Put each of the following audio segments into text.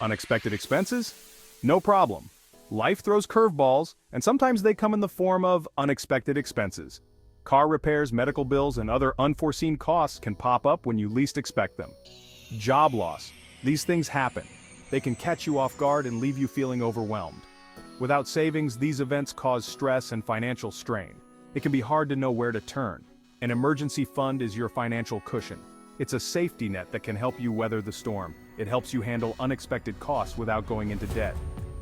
Unexpected expenses? No problem. Life throws curveballs, and sometimes they come in the form of unexpected expenses. Car repairs, medical bills, and other unforeseen costs can pop up when you least expect them. Job loss. These things happen. They can catch you off guard and leave you feeling overwhelmed. Without savings, these events cause stress and financial strain. It can be hard to know where to turn. An emergency fund is your financial cushion. It's a safety net that can help you weather the storm. It helps you handle unexpected costs without going into debt.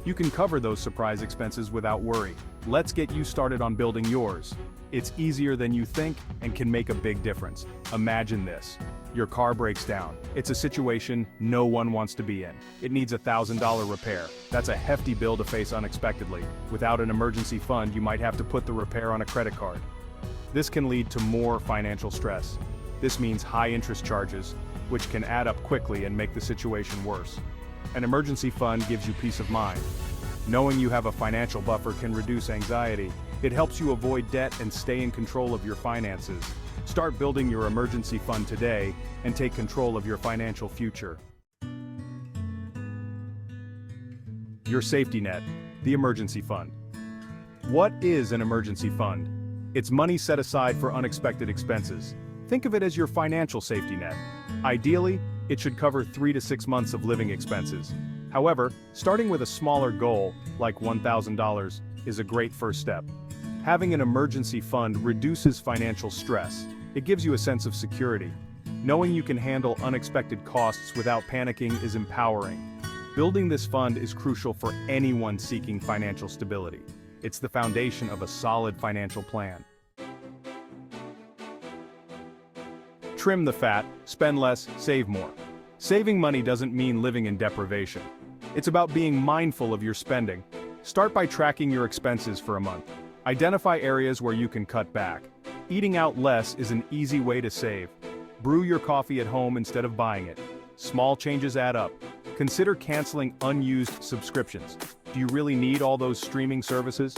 You can cover those surprise expenses without worry. Let's get you started on building yours. It's easier than you think and can make a big difference. Imagine this. Your car breaks down. It's a situation no one wants to be in. It needs a $1,000 repair. That's a hefty bill to face unexpectedly. Without an emergency fund, you might have to put the repair on a credit card. This can lead to more financial stress. This means high interest charges, which can add up quickly and make the situation worse. An emergency fund gives you peace of mind. Knowing you have a financial buffer can reduce anxiety. It helps you avoid debt and stay in control of your finances. Start building your emergency fund today and take control of your financial future. Your safety net, the emergency fund. What is an emergency fund? It's money set aside for unexpected expenses. Think of it as your financial safety net. Ideally, it should cover 3 to 6 months of living expenses. However, starting with a smaller goal, like $1,000, is a great first step. Having an emergency fund reduces financial stress. It gives you a sense of security. Knowing you can handle unexpected costs without panicking is empowering. Building this fund is crucial for anyone seeking financial stability. It's the foundation of a solid financial plan. Trim the fat, spend less, save more. Saving money doesn't mean living in deprivation. It's about being mindful of your spending. Start by tracking your expenses for a month. Identify areas where you can cut back. Eating out less is an easy way to save. Brew your coffee at home instead of buying it. Small changes add up. Consider canceling unused subscriptions. Do you really need all those streaming services?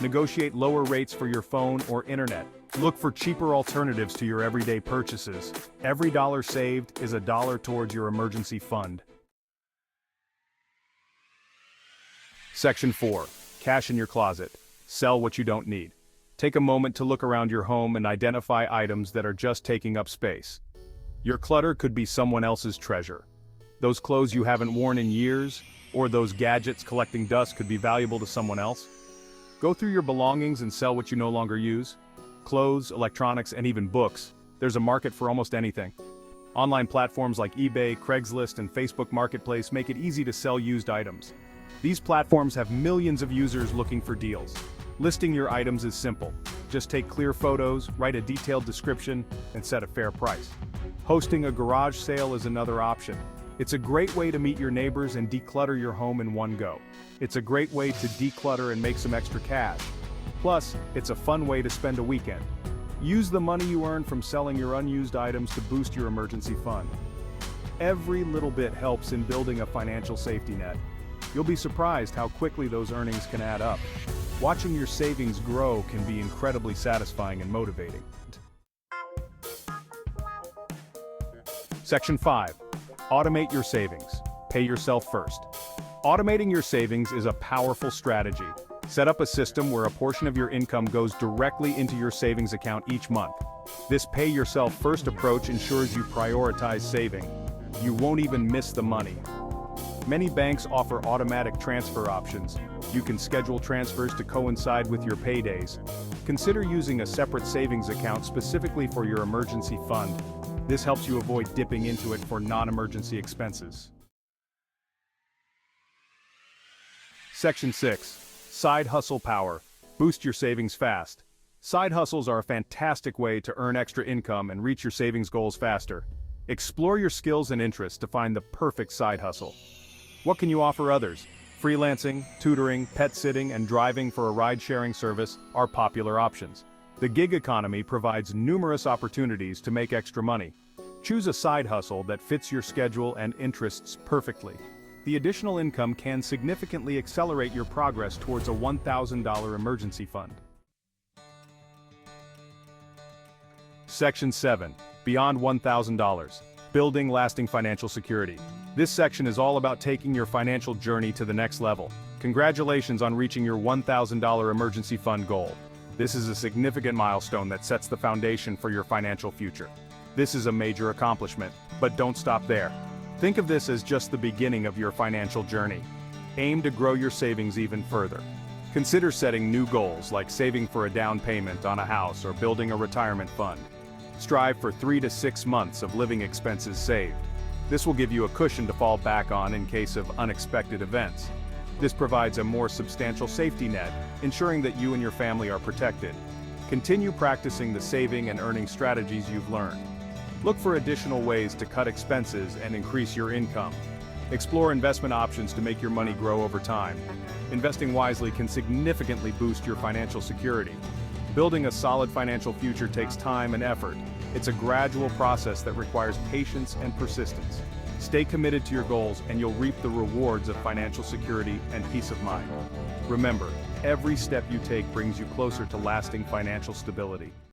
Negotiate lower rates for your phone or internet. Look for cheaper alternatives to your everyday purchases. Every dollar saved is a dollar towards your emergency fund. Section 4. Cash in your closet. Sell what you don't need. Take a moment to look around your home and identify items that are just taking up space. Your clutter could be someone else's treasure. Those clothes you haven't worn in years, or those gadgets collecting dust could be valuable to someone else. Go through your belongings and sell what you no longer use. Clothes, electronics, and even books. There's a market for almost anything. Online platforms like eBay, Craigslist, and Facebook Marketplace make it easy to sell used items. These platforms have millions of users looking for deals. Listing your items is simple. Just take clear photos, write a detailed description, and set a fair price. Hosting a garage sale is another option. It's a great way to meet your neighbors and declutter your home in one go. It's a great way to declutter and make some extra cash. Plus, it's a fun way to spend a weekend. Use the money you earn from selling your unused items to boost your emergency fund. Every little bit helps in building a financial safety net. You'll be surprised how quickly those earnings can add up. Watching your savings grow can be incredibly satisfying and motivating. Section 5. Automate your savings. Pay yourself first. Automating your savings is a powerful strategy. Set up a system where a portion of your income goes directly into your savings account each month. This pay-yourself-first approach ensures you prioritize saving. You won't even miss the money. Many banks offer automatic transfer options. You can schedule transfers to coincide with your paydays. Consider using a separate savings account specifically for your emergency fund. This helps you avoid dipping into it for non-emergency expenses. Section 6. Side hustle power. Boost your savings fast. Side hustles are a fantastic way to earn extra income and reach your savings goals faster. Explore your skills and interests to find the perfect side hustle. What can you offer others? Freelancing, tutoring, pet sitting, and driving for a ride-sharing service are popular options. The gig economy provides numerous opportunities to make extra money. Choose a side hustle that fits your schedule and interests perfectly. The additional income can significantly accelerate your progress towards a $1,000 emergency fund. Section 7. Beyond $1,000. Building lasting financial security. This section is all about taking your financial journey to the next level. Congratulations on reaching your $1,000 emergency fund goal. This is a significant milestone that sets the foundation for your financial future. This is a major accomplishment, but don't stop there. Think of this as just the beginning of your financial journey. Aim to grow your savings even further. Consider setting new goals like saving for a down payment on a house or building a retirement fund. Strive for 3 to 6 months of living expenses saved. This will give you a cushion to fall back on in case of unexpected events. This provides a more substantial safety net, ensuring that you and your family are protected. Continue practicing the saving and earning strategies you've learned. Look for additional ways to cut expenses and increase your income. Explore investment options to make your money grow over time. Investing wisely can significantly boost your financial security. Building a solid financial future takes time and effort. It's a gradual process that requires patience and persistence. Stay committed to your goals and you'll reap the rewards of financial security and peace of mind. Remember, every step you take brings you closer to lasting financial stability.